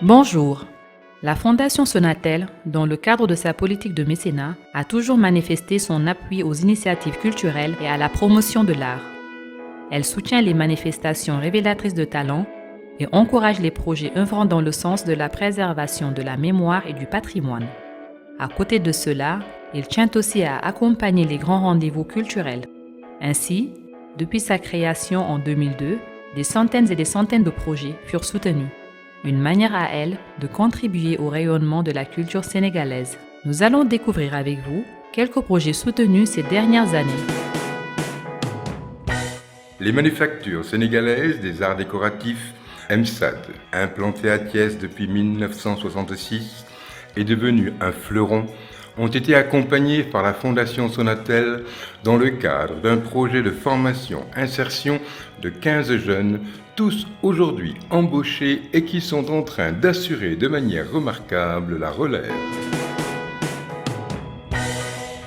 Bonjour. La Fondation Sonatel, dans le cadre de sa politique de mécénat, a toujours manifesté son appui aux initiatives culturelles et à la promotion de l'art. Elle soutient les manifestations révélatrices de talent et encourage les projets œuvrant dans le sens de la préservation de la mémoire et du patrimoine. À côté de cela, il tient aussi à accompagner les grands rendez-vous culturels. Ainsi, depuis sa création en 2002, des centaines et des centaines de projets furent soutenus. Une manière à elle de contribuer au rayonnement de la culture sénégalaise. Nous allons découvrir avec vous quelques projets soutenus ces dernières années. Les manufactures sénégalaises des arts décoratifs MSAD, implantées à Thiès depuis 1966 et devenues un fleuron, ont été accompagnées par la Fondation Sonatel dans le cadre d'un projet de formation-insertion de 15 jeunes, tous aujourd'hui embauchés et qui sont en train d'assurer de manière remarquable la relève.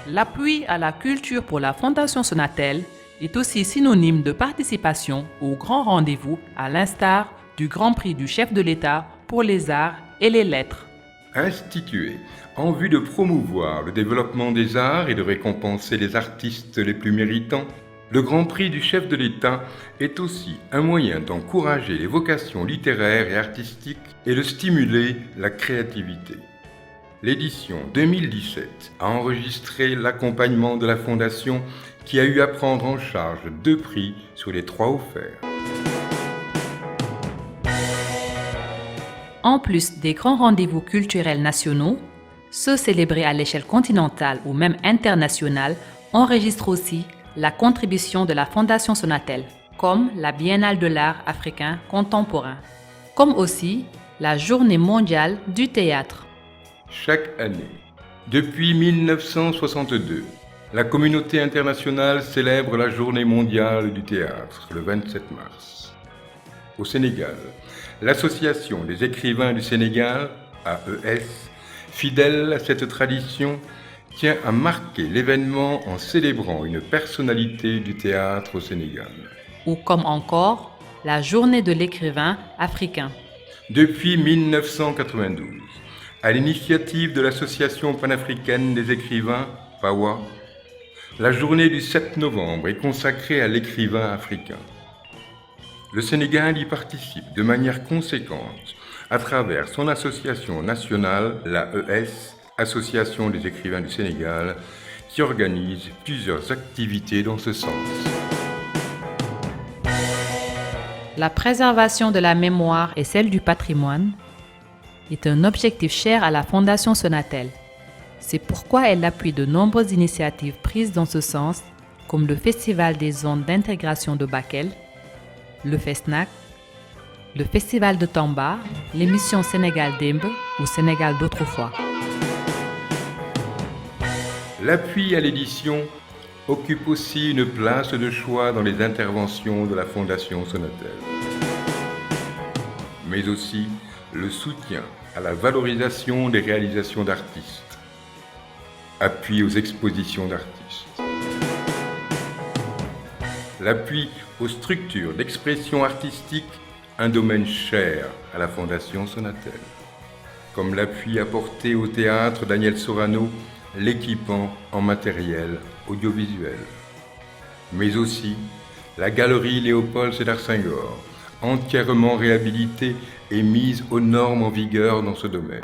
L'appui à la culture pour la Fondation Sonatel est aussi synonyme de participation au grand rendez-vous à l'instar du Grand Prix du chef de l'État pour les arts et les lettres. Institué en vue de promouvoir le développement des arts et de récompenser les artistes les plus méritants, le Grand Prix du chef de l'État est aussi un moyen d'encourager les vocations littéraires et artistiques et de stimuler la créativité. L'édition 2017 a enregistré l'accompagnement de la Fondation qui a eu à prendre en charge 2 prix sur les 3 offerts. En plus des grands rendez-vous culturels nationaux, ceux célébrés à l'échelle continentale ou même internationale enregistrent aussi la contribution de la Fondation Sonatel, comme la Biennale de l'art africain contemporain, comme aussi la Journée mondiale du théâtre. Chaque année, depuis 1962, la communauté internationale célèbre la Journée mondiale du théâtre le 27 mars. Au Sénégal, l'Association des écrivains du Sénégal, AES, fidèle à cette tradition, tient à marquer l'événement en célébrant une personnalité du théâtre au Sénégal. Ou comme encore la Journée de l'écrivain africain. Depuis 1992, à l'initiative de l'Association panafricaine des écrivains, PAWA, la journée du 7 novembre est consacrée à l'écrivain africain. Le Sénégal y participe de manière conséquente à travers son association nationale, l'AES, Association des écrivains du Sénégal, qui organise plusieurs activités dans ce sens. La préservation de la mémoire et celle du patrimoine est un objectif cher à la Fondation Sonatel. C'est pourquoi elle appuie de nombreuses initiatives prises dans ce sens, comme le Festival des ondes d'intégration de Bakel, le FESNAC, le Festival de Tamba, l'émission Sénégal Dembe ou Sénégal d'autrefois. L'appui à l'édition occupe aussi une place de choix dans les interventions de la Fondation Sonatel, mais aussi le soutien à la valorisation des réalisations d'artistes, appui aux expositions d'artistes, l'appui aux structures d'expression artistique, un domaine cher à la Fondation Sonatel, comme l'appui apporté au théâtre Daniel Sorano, l'équipant en matériel audiovisuel, mais aussi la galerie Léopold Sédar Senghor, entièrement réhabilitée et mise aux normes en vigueur dans ce domaine.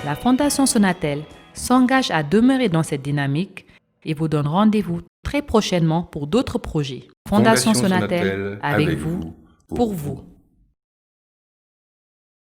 La Fondation Sonatel s'engage à demeurer dans cette dynamique et vous donne rendez-vous très prochainement pour d'autres projets. Fondation Sonatel, avec vous, pour vous.